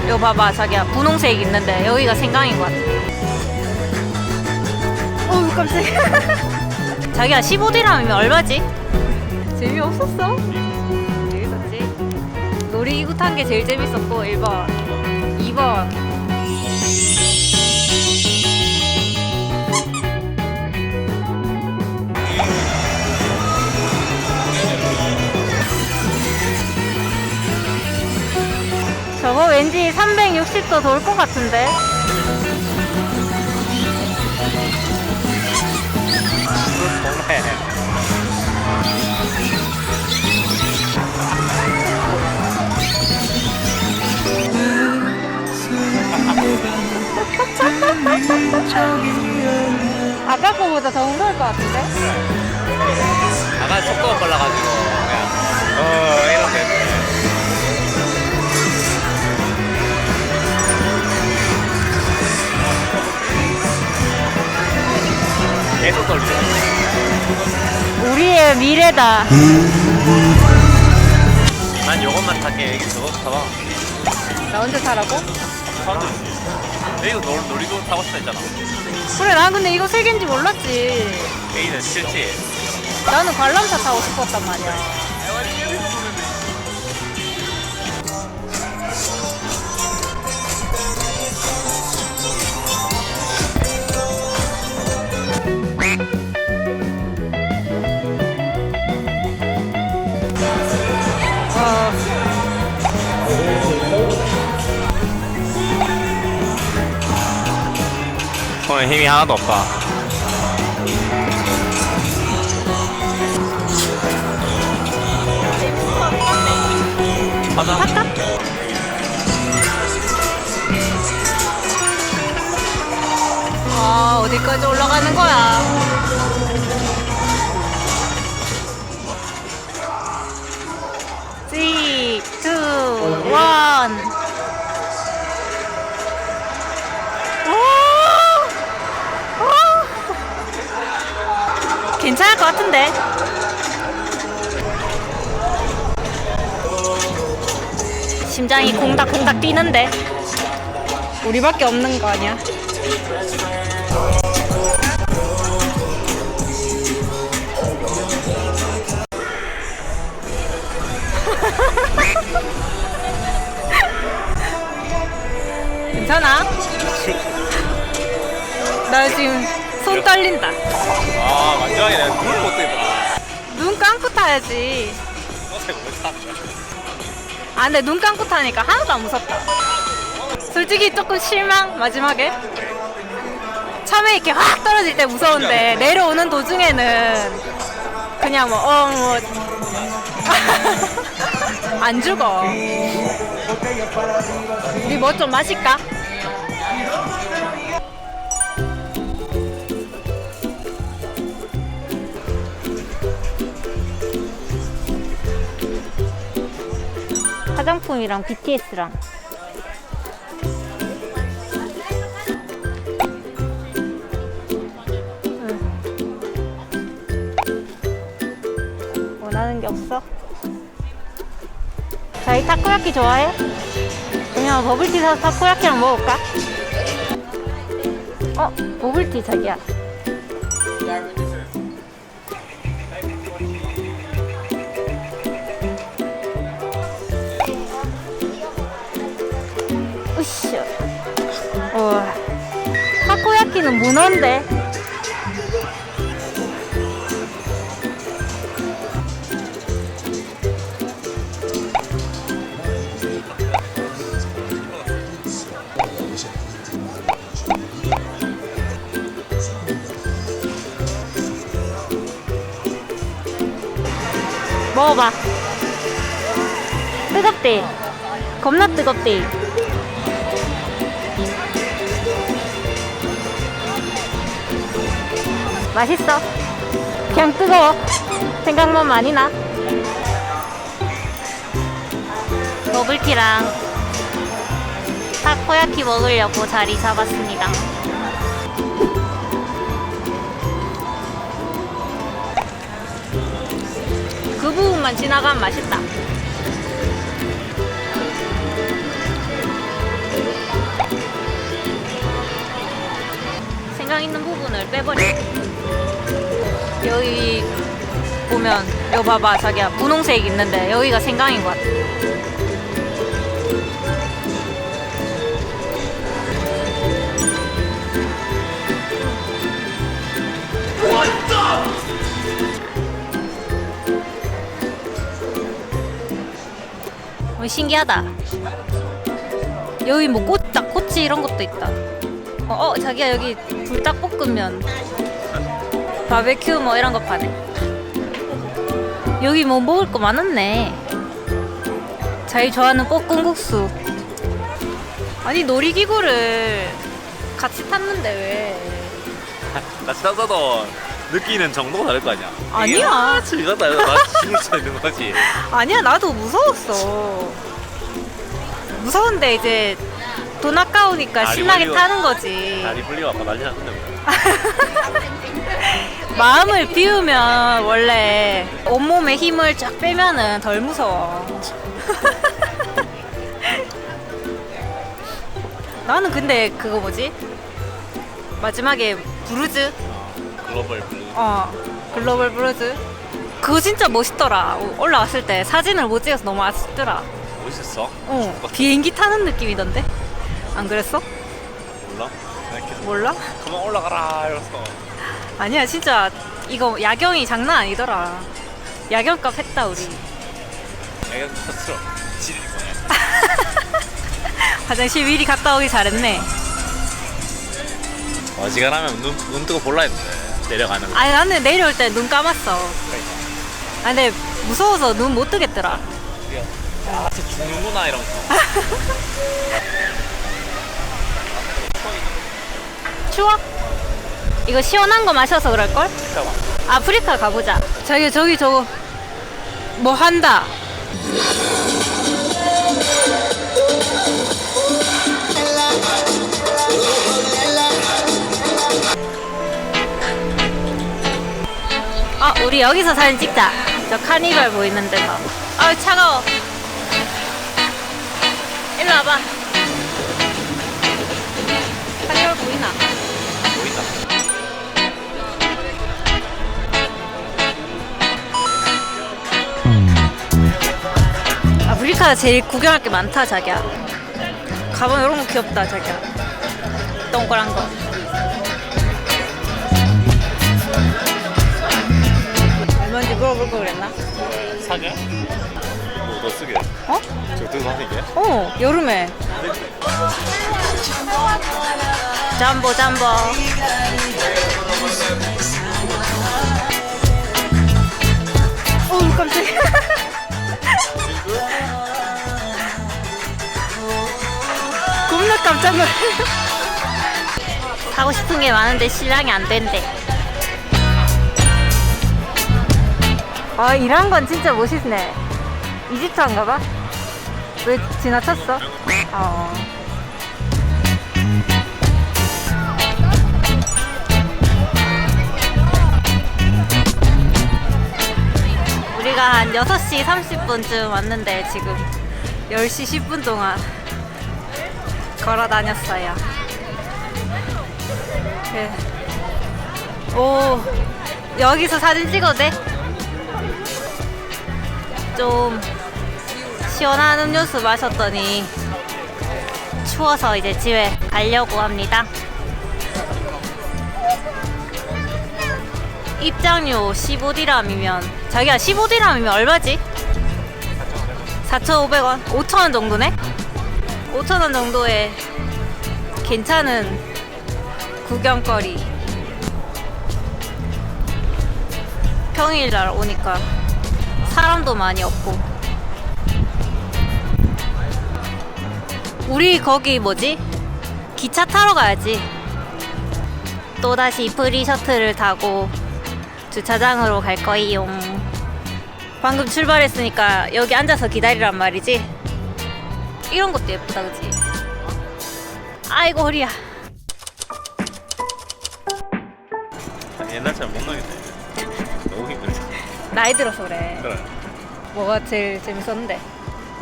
이거 봐봐 자기야, 분홍색 있는데 여기가 생강인 것 같아. 어우 깜짝이야. 자기야 15디람이면 얼마지? 재미없었어? 재밌었지? 놀이기구 탄 게 제일 재밌었고 1번 2번 저거 왠지 360도 돌 것 같은데. 아까 거보다 더 무서울 것 같은데? 아까 속도가 빨라가지고 그냥 이렇게 계속 돌리죠. 우리의 미래다. 난 요것만 탈게. 여기 저거 타봐. 나 언제 타라고? 사람들 여기도 놀이도 타고 싶다 했잖아. 그래, 난 근데 이거 세 개인지 몰랐지. A는 싫지. 나는 관람차 타고 싶었단 말이야. 손에 힘이 하나도 없다. 맞아. 할까? 어디까지 올라가는 거야? Three, two, one. 괜찮을 것 같은데? 심장이 콩닥콩닥 뛰는데? 우리밖에 없는 거 아니야? 괜찮아? 나 지금 손 떨린다. 아 마지막에 내가 눈을 못 뜨겠다. 눈 감고 타야지. 어제 못 탔다. 아 근데 눈 감고 타니까 하나도 안 무섭다. 솔직히 조금 실망 마지막에. 처음에 이렇게 확 떨어질 때 무서운데 내려오는 도중에는 그냥 안 죽어. 우리 뭐 좀 마실까? 화장품이랑 BTS랑 원하는 게 없어? 자기 타코야키 좋아해? 그냥 버블티 사서 타코야키랑 먹을까? 버블티 자기야. 으쌰. 타코야키는 문어인데. 먹어봐. 뜨겁대. 겁나 뜨겁대. 맛있어. 그냥 뜨거워. 생각만 많이 나. 버블티랑 타코야키 먹으려고 자리 잡았습니다. 그 그 부분만 지나가면 맛있다. 생강 있는 부분을 빼버려. 여기 보면 여기 봐봐 자기야 분홍색 있는데 여기가 생강인 것 같아. 신기하다. 여기 뭐 꼬치 이런 것도 있다. 자기야 여기 불닭볶음면 바베큐 뭐 이런 거 파네. 여기 뭐 먹을 거 많았네. 자기 좋아하는 볶음국수. 아니 놀이기구를 같이 탔는데 왜? 같이 타서도 느끼는 정도가 다를 거 아니야. 아니야. 즐겁다. 나 죽을 수 있는 거지. 아니야 나도 무서웠어. 무서운데 이제 돈 아까우니까 다리 신나게 벌리고- 타는 거지. 다리 풀리고 아까 난리 났는데. 마음을 비우면 원래 온몸에 힘을 쫙 빼면은 덜 무서워. 나는 근데 그거 뭐지? 마지막에 브루즈? 글로벌 블루. 글로벌 브루즈? 그거 진짜 멋있더라. 올라왔을 때 사진을 못 찍어서 너무 아쉽더라. 멋있었어? 비행기 타는 느낌이던데? 안 그랬어? 몰라? 이렇게 몰라? 그만 올라가라 이러면서. 아니야 진짜 이거 야경이 장난 아니더라. 야경값 했다 우리. 내가 컸어. 지릴 거네. 화장실 미리 갔다 오기 잘했네. 어지간하면 눈 뜨고 볼라 했는데 내려가는 거. 아니 나는 내려올 때 눈 감았어. 그러니까. 아 근데 무서워서 눈 못 뜨겠더라. 야, 쟤 죽는구나 이런 거. 추워? 이거 시원한 거 마셔서 그럴걸? 잠깐만. 아프리카 가보자. 저기 저거 뭐 한다. 우리 여기서 사진 찍자. 저 카니발 보이는 데서. 차가워. 일로 와봐. 카니발 보이나? 보인다. 아프리카가 제일 구경할 게 많다 자기야. 가방 이런 거 귀엽다 자기야. 동그란 거. 얼마인지 물어볼 걸 그랬나? 사냐? 너 쓰게? 어? 저 뜨거 사는 게? 여름에. 잠보. 깜짝이야. 겁나 깜짝 놀래. 사고 싶은 게 많은데 신랑이 안 된대. 이런 건 진짜 멋있네. 이집트인가 봐? 왜 지나쳤어? 우리가 한 6시 30분쯤 왔는데 지금 10시 10분 동안 걸어 다녔어요. 네. 여기서 사진 찍어도 돼? 좀 시원한 음료수 마셨더니 추워서 이제 집에 가려고 합니다. 입장료 15디람이면 자기야 15디람이면 얼마지? 4,500원? 5,000원 정도네? 5,000원 정도에 괜찮은 구경거리. 평일날 오니까 사람도 많이 없고. 우리 거기 뭐지? 기차 타러 가야지. 또다시 프리 셔틀을 타고 주차장으로 갈 거이용. 방금 출발했으니까 여기 앉아서 기다리란 말이지. 이런 것도 예쁘다 그치? 아이고 허리야. 옛날처럼 못 나겠네. 너무 힘들지. 나이 들어서 그래. 그래. 뭐가 제일 재밌었는데?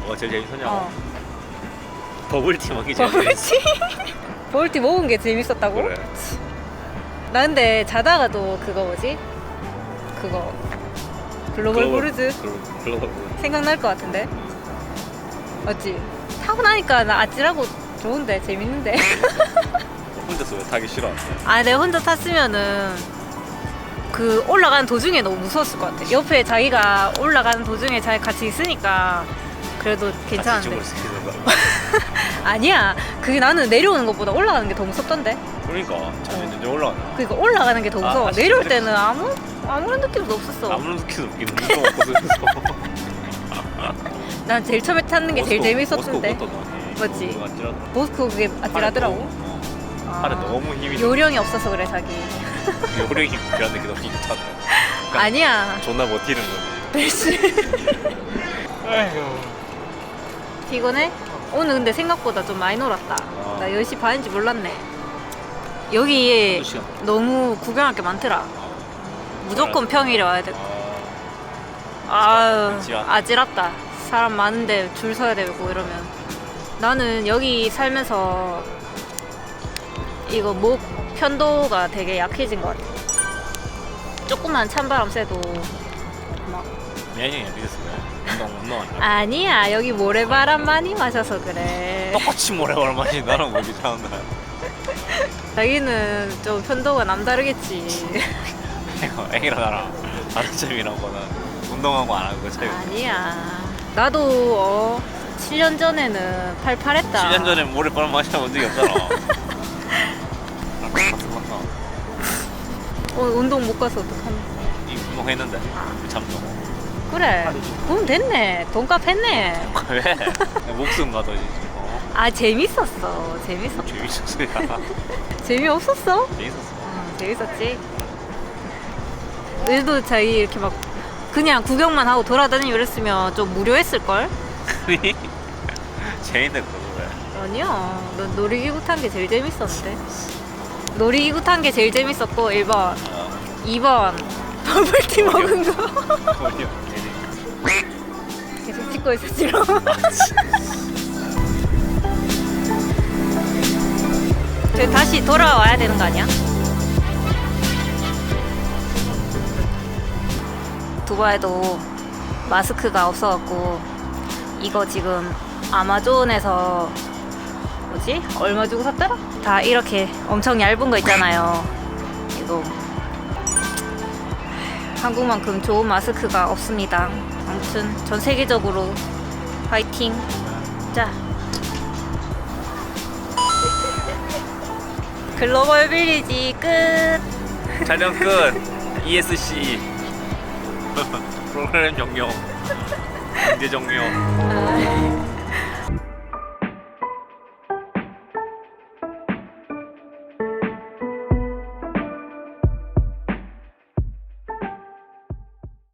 뭐가 제일 재밌었냐고? 어. 버블티 먹기 제일 재밌었어. 버블티? 버블티 먹은 게 재밌었다고? 그래. 나 근데 자다가도 그거 뭐지? 그거 글로벌 브루즈 글로벌 브루즈. 생각날 것 같은데? 맞지? 타고 나니까 나 아찔하고 좋은데 재밌는데? 혼자서 왜 타기 싫어? 아 내가 혼자 탔으면은 그 올라가는 도중에 너무 무서웠을 것 같아. 옆에 자기가 올라가는 도중에 자기 같이 있으니까 그래도 같이 괜찮은데. 죽을 수 있는 거. 아니야. 그게 나는 내려오는 것보다 올라가는 게 더 무섭던데. 그러니까 점점 올라가네. 그러니까 올라가는 게 더 무서워. 아, 내려올 진짜? 때는 아무런 느낌도 없었어. 아무런 스킬도 없긴 눈도 없어서. 난 제일 처음에 탔는 게 제일 재밌었던데. 모스코 그것도 너무 맞지? 아찔하더라. 모스코 그게 아찔하더라고. 아, 팔에 너무 힘이 요령이 없어서 그래 자기. 요령이 필요한데 그게 너무 힘잖아. 아니야. 존나 버티는 거지. 벨시. 아휴. 피곤해? 오늘 근데 생각보다 좀 많이 놀았다. 아. 나 10시 반인지 몰랐네. 여기 몇 시간? 너무 구경할 게 많더라. 무조건 평일에 와야 돼. 아. 아유, 아찔합다. 사람 많은데 줄 서야 되고 이러면. 나는 여기 살면서 이거 목 편도가 되게 약해진 것 같아. 조금만 찬바람 쐬도 막 면역이 어떻게 됐어요? 운동하니까. 아니야 여기 모래바람 많이 마셔서 그래. 똑같이 모래바람 마시 나랑 뭐 이상한다. 자기는 좀 편도가 남다르겠지. 애기랑 나랑 다른 점이라고는 운동하고 안 하는 거 차이. 아니야. 나도 7년 전에는 팔팔했다. 7년 전에 모래바람 마셔본 적이 없잖아. 맞다. 운동 못 가서 어떡하냐. 이 운동했는데 참죠. 그래. 그럼 됐네. 돈값 했네. 왜? 내 목숨 가더지. 아 재밌었어. 재밌었어. 재밌었어요. 재미없었어? 재밌었어. 재밌었지. 그래도 자기 이렇게 막 그냥 구경만 하고 돌아다니고 이랬으면 좀 무료했을걸? 재밌는 거죠 왜? 아니야. 넌 놀이기구 탄 게 제일 재밌었는데. 놀이기구 탄 게 제일 재밌었고 1번. 2번 버블티 먹은 거. 계속 찍고 있었지롱. 저 다시 돌아와야 되는 거 아니야? 두바이도 마스크가 없어갖고 이거 지금 아마존에서 뭐지? 얼마 주고 샀더라? 다 이렇게 엄청 얇은 거 있잖아요. 이거 한국만큼 좋은 마스크가 없습니다. 아무튼 전 세계적으로 파이팅. 자, 글로벌 빌리지 끝. 촬영 끝. ESC 프로그램 종료. 문제 종료. 아.